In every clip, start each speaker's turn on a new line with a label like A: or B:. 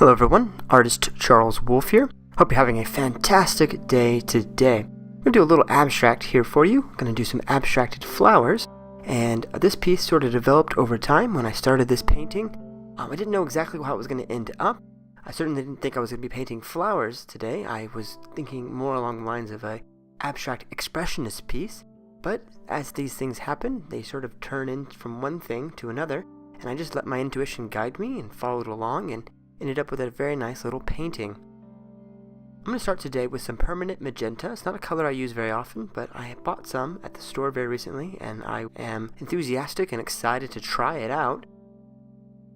A: Hello everyone, Artist Charles Wolf here. Hope you're having a fantastic day today. I'm going to do a little abstract here for you. I'm going to do some abstracted flowers. And this piece sort of developed over time when I started this painting. I didn't know exactly how it was going to end up. I certainly didn't think I was going to be painting flowers today. I was thinking more along the lines of a abstract expressionist piece. But as these things happen, they sort of turn in from one thing to another. And I just let my intuition guide me and followed along and ended up with a very nice little painting. I'm going to start today with some permanent magenta. It's not a color I use very often, but I bought some at the store very recently, and I am enthusiastic and excited to try it out.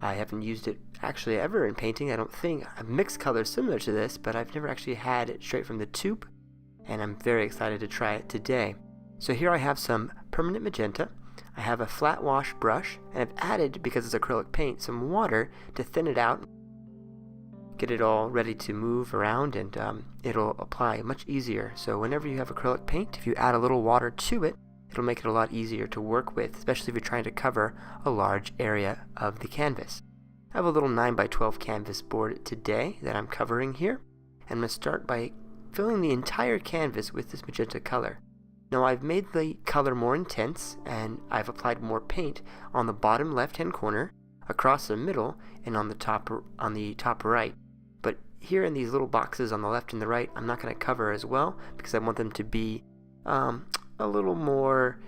A: I haven't used it actually ever in painting, I don't think. I've mixed colors similar to this, but I've never actually had it straight from the tube, and I'm very excited to try it today. So here I have some permanent magenta. I have a flat wash brush, and I've added, because it's acrylic paint, some water to thin it out, get it all ready to move around, and it'll apply much easier. So whenever you have acrylic paint, if you add a little water to it, it'll make it a lot easier to work with, especially if you're trying to cover a large area of the canvas. I have a little 9x12 canvas board today that I'm covering here, and I'm going to start by filling the entire canvas with this magenta color. Now I've made the color more intense, and I've applied more paint on the bottom left hand corner, across the middle, and on the top right. But here in these little boxes on the left and the right, I'm not going to cover as well because I want them to be a little more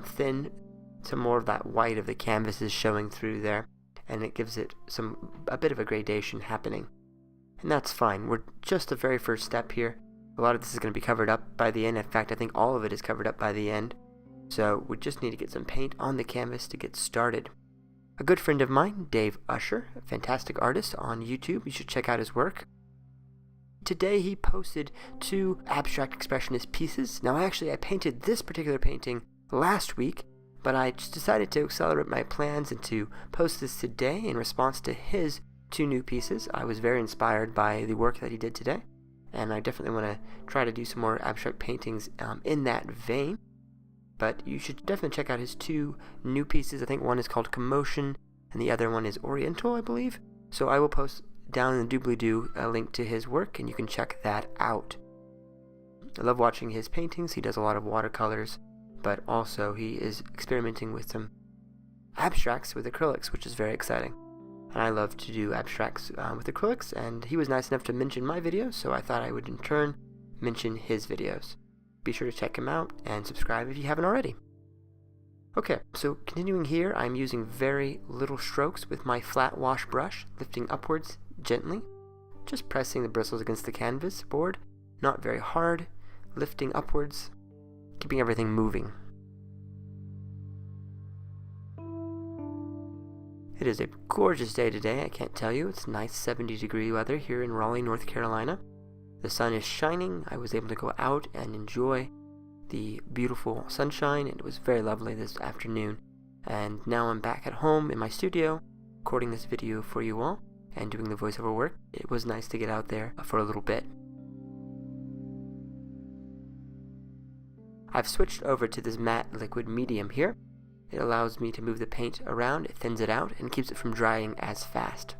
A: thin, so more of that white of the canvas is showing through there, and it gives it a bit of a gradation happening. And that's fine. We're just the very first step here. A lot of this is going to be covered up by the end. In fact, I think all of it is covered up by the end. So we just need to get some paint on the canvas to get started. A good friend of mine, Dave Usher, a fantastic artist on YouTube. You should check out his work. Today he posted 2 abstract expressionist pieces. Now I painted this particular painting last week, but I just decided to accelerate my plans and to post this today in response to his 2 new pieces. I was very inspired by the work that he did today, and I definitely want to try to do some more abstract paintings in that vein. But you should definitely check out his 2 new pieces. I think one is called Commotion, and the other one is Oriental, I believe. So I will post down in the doobly-doo a link to his work, and you can check that out. I love watching his paintings. He does a lot of watercolors, but also he is experimenting with some abstracts with acrylics, which is very exciting. And I love to do abstracts with acrylics, and he was nice enough to mention my videos, so I thought I would in turn mention his videos. Be sure to check him out and subscribe if you haven't already. Okay, so continuing here, I'm using very little strokes with my flat wash brush, lifting upwards gently, just pressing the bristles against the canvas board, not very hard, lifting upwards, keeping everything moving. It is a gorgeous day today, I can't tell you. It's nice 70-degree weather here in Raleigh, North Carolina. The sun is shining. I was able to go out and enjoy the beautiful sunshine, and it was very lovely this afternoon. And now I'm back at home in my studio, recording this video for you all, and doing the voiceover work. It was nice to get out there for a little bit. I've switched over to this matte liquid medium here. It allows me to move the paint around, it thins it out, and keeps it from drying as fast.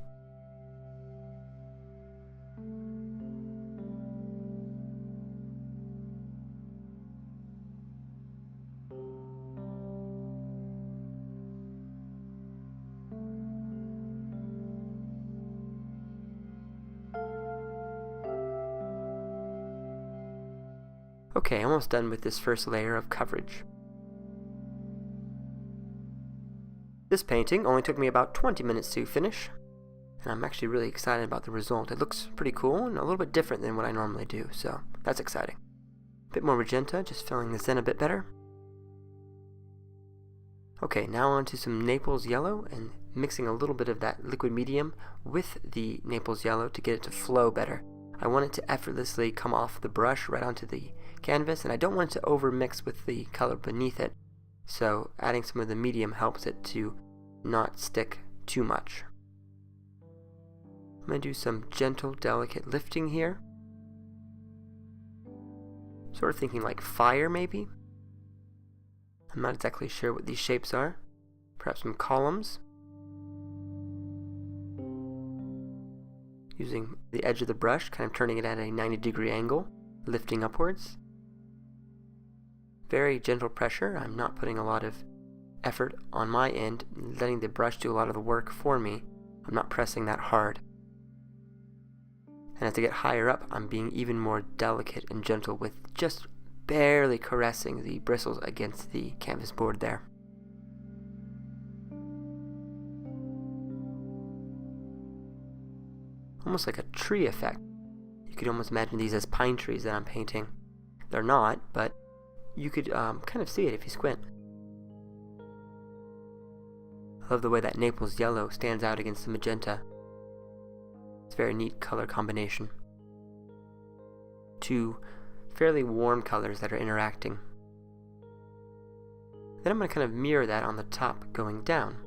A: Okay, almost done with this first layer of coverage. This painting only took me about 20 minutes to finish, and I'm actually really excited about the result. It looks pretty cool and a little bit different than what I normally do, so that's exciting. A bit more magenta, just filling this in a bit better. Okay, now on to some Naples Yellow and mixing a little bit of that liquid medium with the Naples Yellow to get it to flow better. I want it to effortlessly come off the brush right onto the canvas, and I don't want it to overmix with the color beneath it. So adding some of the medium helps it to not stick too much. I'm going to do some gentle, delicate lifting here. Sort of thinking like fire, maybe. I'm not exactly sure what these shapes are. Perhaps some columns. using the edge of the brush, kind of turning it at a 90-degree angle, lifting upwards. Very gentle pressure. I'm not putting a lot of effort on my end, letting the brush do a lot of the work for me. I'm not pressing that hard. And as I get higher up, I'm being even more delicate and gentle with just barely caressing the bristles against the canvas board there. Almost like a tree effect. You could almost imagine these as pine trees that I'm painting. They're not, but you could kind of see it if you squint. I love the way that Naples Yellow stands out against the magenta. It's a very neat color combination. Two fairly warm colors that are interacting. Then I'm going to kind of mirror that on the top going down,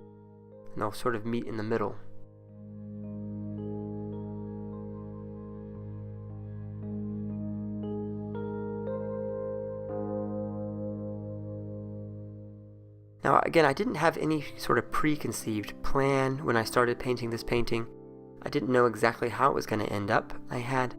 A: and they'll sort of meet in the middle. Now again, I didn't have any sort of preconceived plan when I started painting this painting. I didn't know exactly how it was going to end up. I had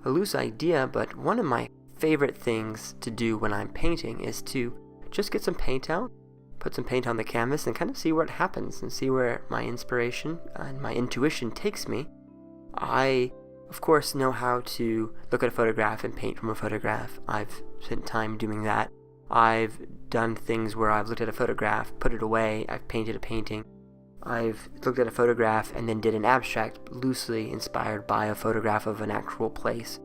A: a loose idea, but one of my favorite things to do when I'm painting is to just get some paint out, put some paint on the canvas, and kind of see what happens and see where my inspiration and my intuition takes me. I, of course, know how to look at a photograph and paint from a photograph. I've spent time doing that. I've done things where I've looked at a photograph, put it away, I've painted a painting. I've looked at a photograph and then did an abstract loosely inspired by a photograph of an actual place.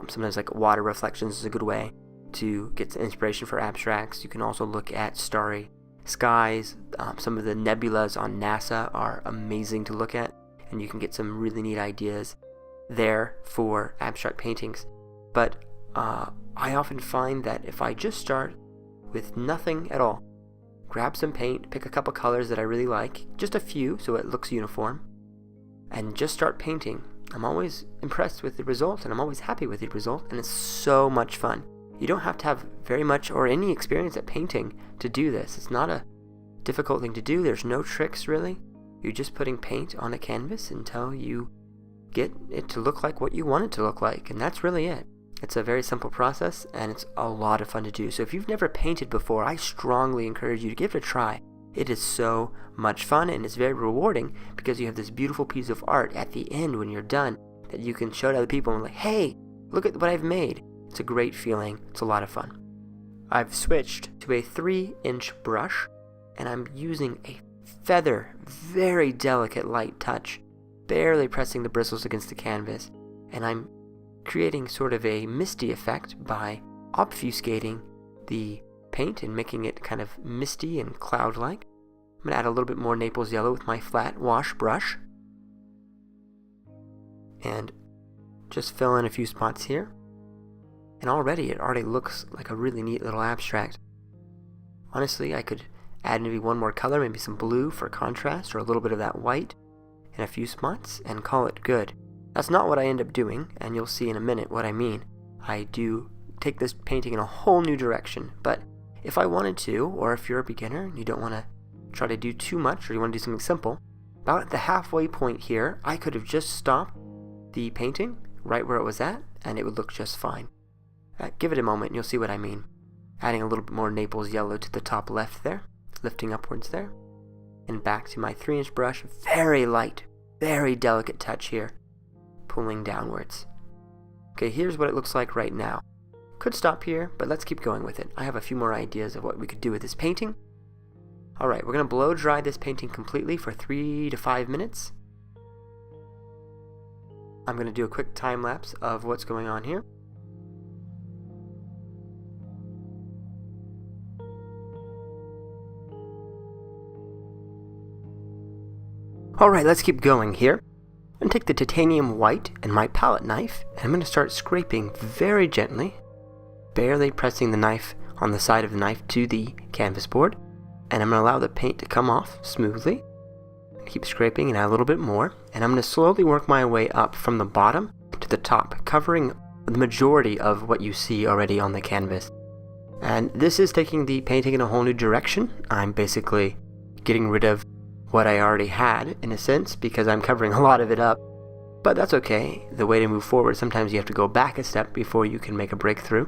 A: Sometimes like water reflections is a good way to get some inspiration for abstracts. You can also look at starry skies. Some of the nebulas on NASA are amazing to look at, and you can get some really neat ideas there for abstract paintings. But I often find that if I just start with nothing at all, grab some paint, pick a couple colors that I really like, just a few so it looks uniform, and just start painting, I'm always impressed with the result, and I'm always happy with the result, and it's so much fun. You don't have to have very much or any experience at painting to do this. It's not a difficult thing to do. There's no tricks really. You're just putting paint on a canvas until you get it to look like what you want it to look like, and that's really it. It's a very simple process, and it's a lot of fun to do. So if you've never painted before, I strongly encourage you to give it a try. It is so much fun, and it's very rewarding because you have this beautiful piece of art at the end when you're done that you can show to other people and like, hey, look at what I've made. It's a great feeling. It's a lot of fun. I've switched to a 3-inch brush, and I'm using a feather, very delicate light touch, barely pressing the bristles against the canvas, and I'm creating sort of a misty effect by obfuscating the paint and making it kind of misty and cloud-like. I'm going to add a little bit more Naples Yellow with my flat wash brush, and just fill in a few spots here. And it already looks like a really neat little abstract. Honestly, I could add maybe one more color, maybe some blue for contrast, or a little bit of that white in a few spots, and call it good. That's not what I end up doing, and you'll see in a minute what I mean. I do take this painting in a whole new direction, but if I wanted to, or if you're a beginner and you don't want to try to do too much, or you want to do something simple, about at the halfway point here, I could have just stopped the painting right where it was at, and it would look just fine. Give it a moment and you'll see what I mean. Adding a little bit more Naples Yellow to the top left there, lifting upwards there, and back to my 3-inch brush, very light, very delicate touch here, pulling downwards. Okay, here's what it looks like right now. Could stop here, but let's keep going with it. I have a few more ideas of what we could do with this painting. Alright, we're going to blow dry this painting completely for 3 to 5 minutes. I'm going to do a quick time lapse of what's going on here. Alright, let's keep going here. I'm going to take the titanium white and my palette knife, and I'm going to start scraping very gently, barely pressing the knife on the side of the knife to the canvas board, and I'm going to allow the paint to come off smoothly. Keep scraping and add a little bit more, and I'm going to slowly work my way up from the bottom to the top, covering the majority of what you see already on the canvas. And this is taking the painting in a whole new direction. I'm basically getting rid of what I already had, in a sense, because I'm covering a lot of it up. But that's okay. The way to move forward, sometimes you have to go back a step before you can make a breakthrough.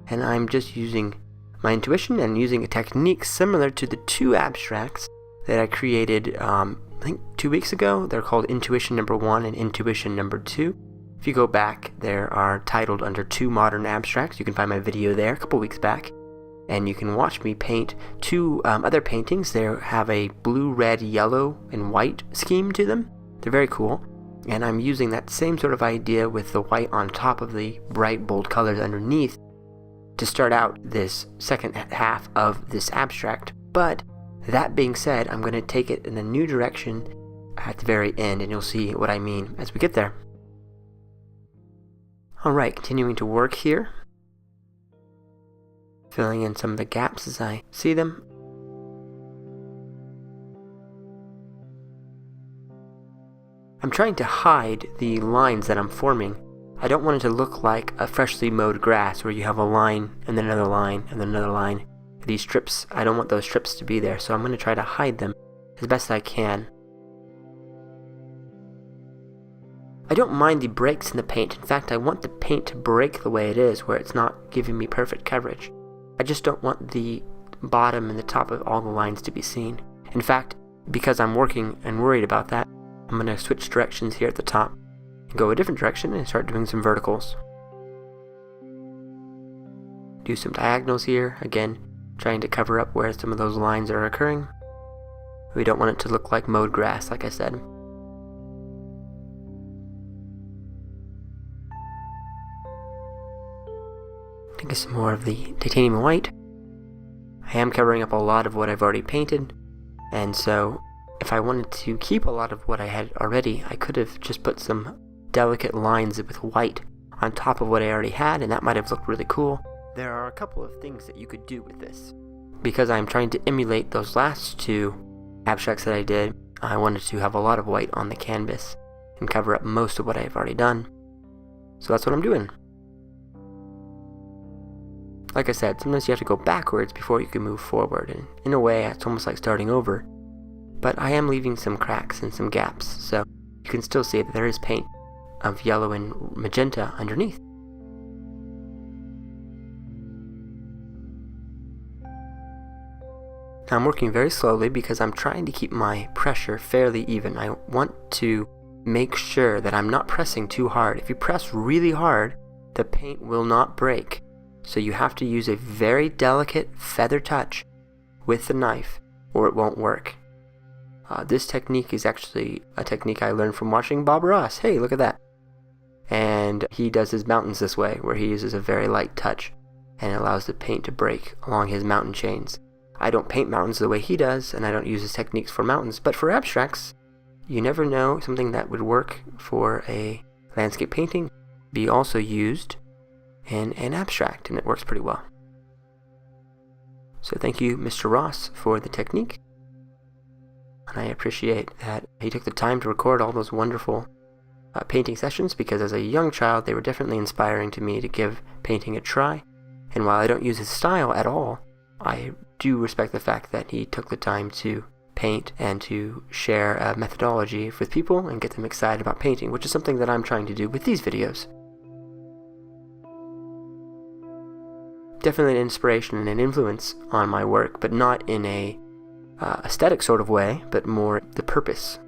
A: And I'm just using my intuition and using a technique similar to the two abstracts that I created, I think 2 weeks ago. They're called Intuition number 1 and Intuition number 2. If you go back, they are titled under 2 modern abstracts. You can find my video there a couple weeks back. And you can watch me paint 2 other paintings. They have a blue, red, yellow, and white scheme to them. They're very cool. And I'm using that same sort of idea with the white on top of the bright, bold colors underneath to start out this second half of this abstract. But that being said, I'm going to take it in a new direction at the very end, and you'll see what I mean as we get there. Alright, continuing to work here. Filling in some of the gaps as I see them. I'm trying to hide the lines that I'm forming. I don't want it to look like a freshly mowed grass where you have a line and then another line and then another line. These strips, I don't want those strips to be there, so I'm going to try to hide them as best I can. I don't mind the breaks in the paint. In fact, I want the paint to break the way it is, where it's not giving me perfect coverage. I just don't want the bottom and the top of all the lines to be seen. In fact, because I'm working and worried about that, I'm going to switch directions here at the top and go a different direction and start doing some verticals. Do some diagonals here, again, trying to cover up where some of those lines are occurring. We don't want it to look like mowed grass, like I said. Take some more of the titanium white. I am covering up a lot of what I've already painted, and so if I wanted to keep a lot of what I had already, I could have just put some delicate lines with white on top of what I already had, and that might have looked really cool. There are a couple of things that you could do with this. Because I'm trying to emulate those last 2 abstracts that I did, I wanted to have a lot of white on the canvas and cover up most of what I've already done. So that's what I'm doing. Like I said, sometimes you have to go backwards before you can move forward, and in a way it's almost like starting over. But I am leaving some cracks and some gaps, so you can still see that there is paint of yellow and magenta underneath. Now I'm working very slowly because I'm trying to keep my pressure fairly even. I want to make sure that I'm not pressing too hard. If you press really hard, the paint will not break. So you have to use a very delicate feather touch with the knife or it won't work. This technique is actually a technique I learned from watching Bob Ross. Hey, look at that. And he does his mountains this way, where he uses a very light touch and allows the paint to break along his mountain chains. I don't paint mountains the way he does, and I don't use his techniques for mountains, but for abstracts, you never know, something that would work for a landscape painting be also used in an abstract, and it works pretty well. So thank you, Mr. Ross, for the technique. And I appreciate that he took the time to record all those wonderful painting sessions, because as a young child, they were definitely inspiring to me to give painting a try. And while I don't use his style at all, I do respect the fact that he took the time to paint and to share a methodology with people and get them excited about painting, which is something that I'm trying to do with these videos. Definitely an inspiration and an influence on my work, but not in a aesthetic sort of way, but more the purpose.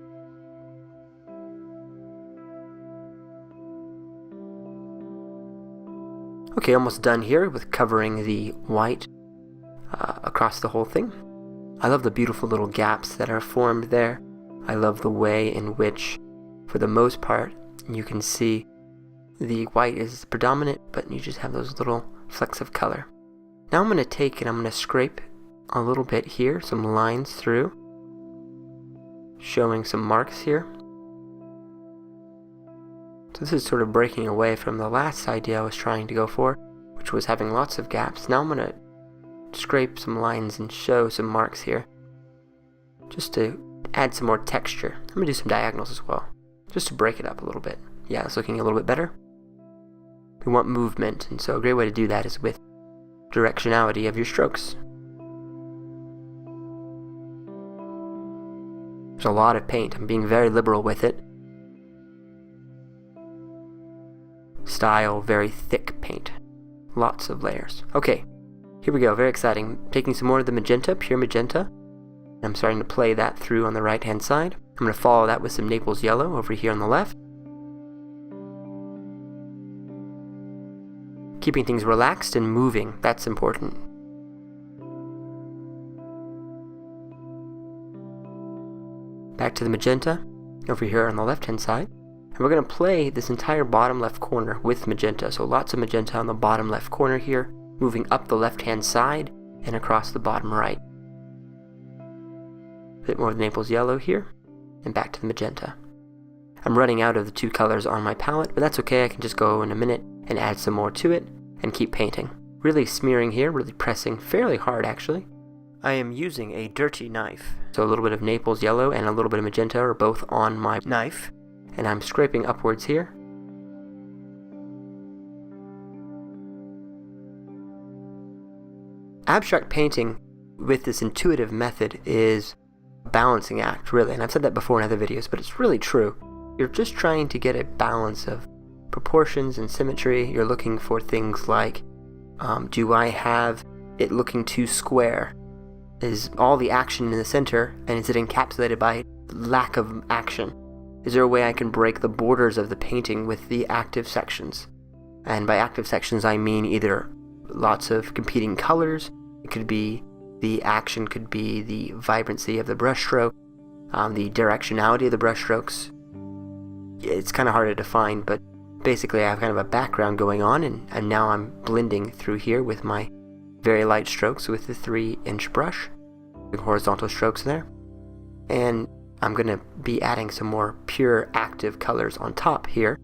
A: Okay, almost done here with covering the white across the whole thing. I love the beautiful little gaps that are formed there. I love the way in which, for the most part, you can see the white is predominant, but you just have those little flecks of color. Now I'm going to take and I'm going to scrape a little bit here, some lines through, showing some marks here. So this is sort of breaking away from the last idea I was trying to go for, which was having lots of gaps. Now I'm going to scrape some lines and show some marks here, just to add some more texture. I'm going to do some diagonals as well, just to break it up a little bit. Yeah, it's looking a little bit better. We want movement, and so a great way to do that is with directionality of your strokes. There's a lot of paint. I'm being very liberal with it. style, very thick paint. Lots of layers. Okay, here we go, very exciting. Taking some more of the magenta, pure magenta. I'm starting to play that through on the right hand side. I'm going to follow that with some Naples Yellow over here on the left. Keeping things relaxed and moving, that's important. Back to the magenta over here on the left hand side. And we're going to play this entire bottom left corner with magenta. So lots of magenta on the bottom left corner here, moving up the left hand side and across the bottom right. A bit more of the Naples Yellow here, and back to the magenta. I'm running out of the two colors on my palette, but that's okay. I can just go in a minute and add some more to it and keep painting. Really smearing here, really pressing fairly hard actually. I am using a dirty knife. So a little bit of Naples Yellow and a little bit of magenta are both on my knife, and I'm scraping upwards here. Abstract painting with this intuitive method is a balancing act, really, and I've said that before in other videos, but it's really true. You're just trying to get a balance of proportions and symmetry. You're looking for things like, do I have it looking too square? Is all the action in the center, and is it encapsulated by lack of action? Is there a way I can break the borders of the painting with the active sections? And by active sections I mean either lots of competing colors, it could be the action, could be the vibrancy of the brushstroke, the directionality of the brushstrokes. It's kind of hard to define, but basically I have kind of a background going on, and now I'm blending through here with my very light strokes with the 3-inch brush, the horizontal strokes there, and I'm going to be adding some more pure active colors on top here,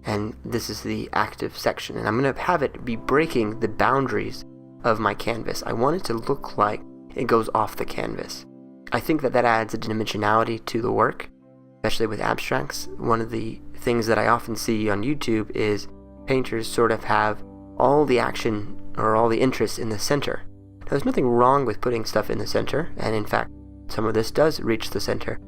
A: and this is the active section, and I'm going to have it be breaking the boundaries of my canvas. I want it to look like it goes off the canvas. I think that adds a dimensionality to the work, especially with abstracts. One of the things that I often see on YouTube is painters sort of have all the action or all the interest in the center. Now, there's nothing wrong with putting stuff in the center, and in fact, some of this does reach the center.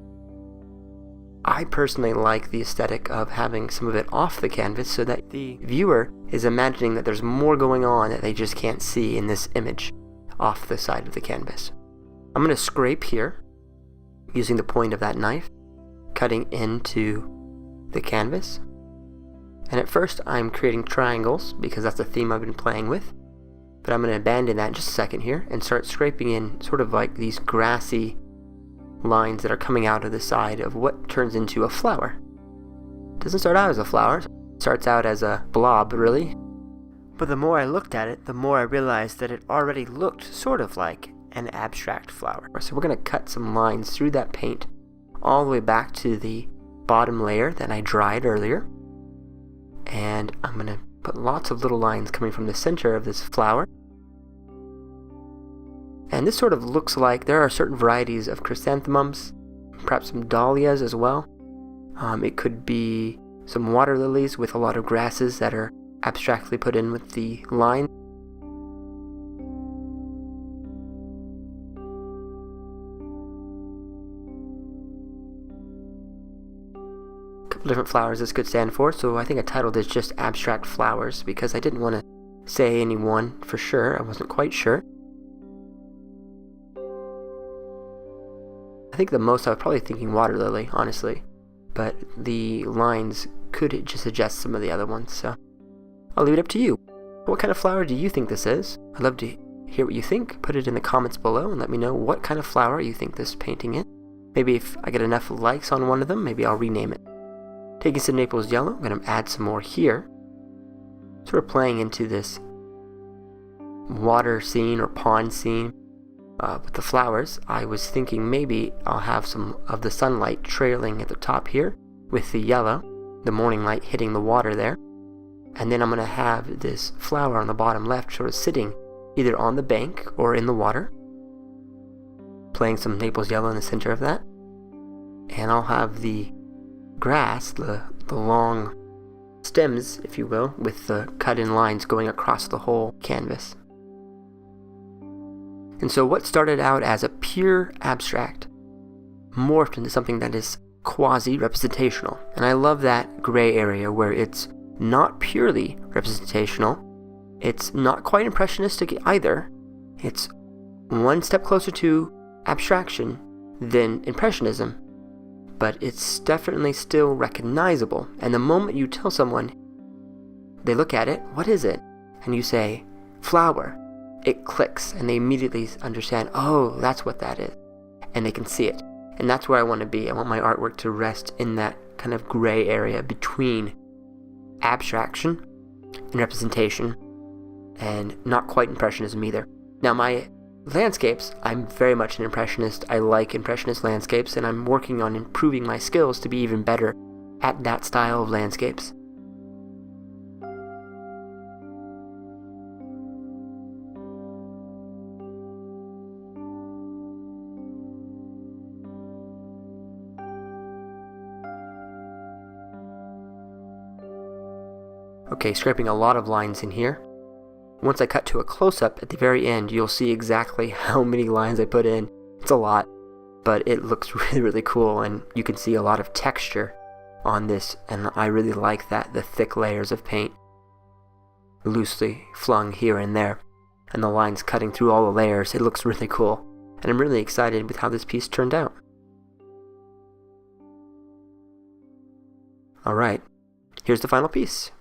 A: I personally like the aesthetic of having some of it off the canvas so that the viewer is imagining that there's more going on that they just can't see in this image off the side of the canvas. I'm going to scrape here using the point of that knife, cutting into the canvas. And at first I'm creating triangles because that's the theme I've been playing with. But I'm going to abandon that in just a second here and start scraping in sort of like these grassy lines that are coming out of the side of what turns into a flower. It doesn't start out as a flower, it starts out as a blob really. But the more I looked at it, the more I realized that it already looked sort of like an abstract flower. So we're going to cut some lines through that paint all the way back to the bottom layer that I dried earlier. And I'm going to put lots of little lines coming from the center of this flower. And this sort of looks like there are certain varieties of chrysanthemums, perhaps some dahlias as well. It could be some water lilies with a lot of grasses that are abstractly put in with the line. A couple different flowers this could stand for, so I think I titled this just Abstract Flowers because I didn't want to say any one for sure. I wasn't quite sure. I think the most I was probably thinking water lily, honestly, but the lines could just suggest some of the other ones, so I'll leave it up to you. What kind of flower do you think this is? I'd love to hear what you think. Put it in the comments below and let me know what kind of flower you think this painting is. Maybe if I get enough likes on one of them, maybe I'll rename it. Taking some Naples Yellow, I'm going to add some more here. Sort of playing into this water scene or pond scene. With the flowers, I was thinking maybe I'll have some of the sunlight trailing at the top here with the yellow, the morning light hitting the water there. And then I'm going to have this flower on the bottom left sort of sitting either on the bank or in the water, playing some Naples Yellow in the center of that. And I'll have the grass, the long stems, if you will, with the cut-in lines going across the whole canvas. And so what started out as a pure abstract morphed into something that is quasi-representational. And I love that gray area where it's not purely representational. It's not quite impressionistic either. It's one step closer to abstraction than impressionism, but it's definitely still recognizable. And the moment you tell someone, they look at it, what is it? And you say, flower. It clicks, and they immediately understand, oh, that's what that is. And they can see it. And that's where I want to be. I want my artwork to rest in that kind of gray area between abstraction and representation, and not quite impressionism either. Now, my landscapes, I'm very much an impressionist. I like impressionist landscapes, and I'm working on improving my skills to be even better at that style of landscapes. Okay, scraping a lot of lines in here. Once I cut to a close-up at the very end, you'll see exactly how many lines I put in. It's a lot, but it looks really, really cool, and you can see a lot of texture on this, and I really like that, the thick layers of paint loosely flung here and there, and the lines cutting through all the layers. It looks really cool, and I'm really excited with how this piece turned out. Alright, here's the final piece.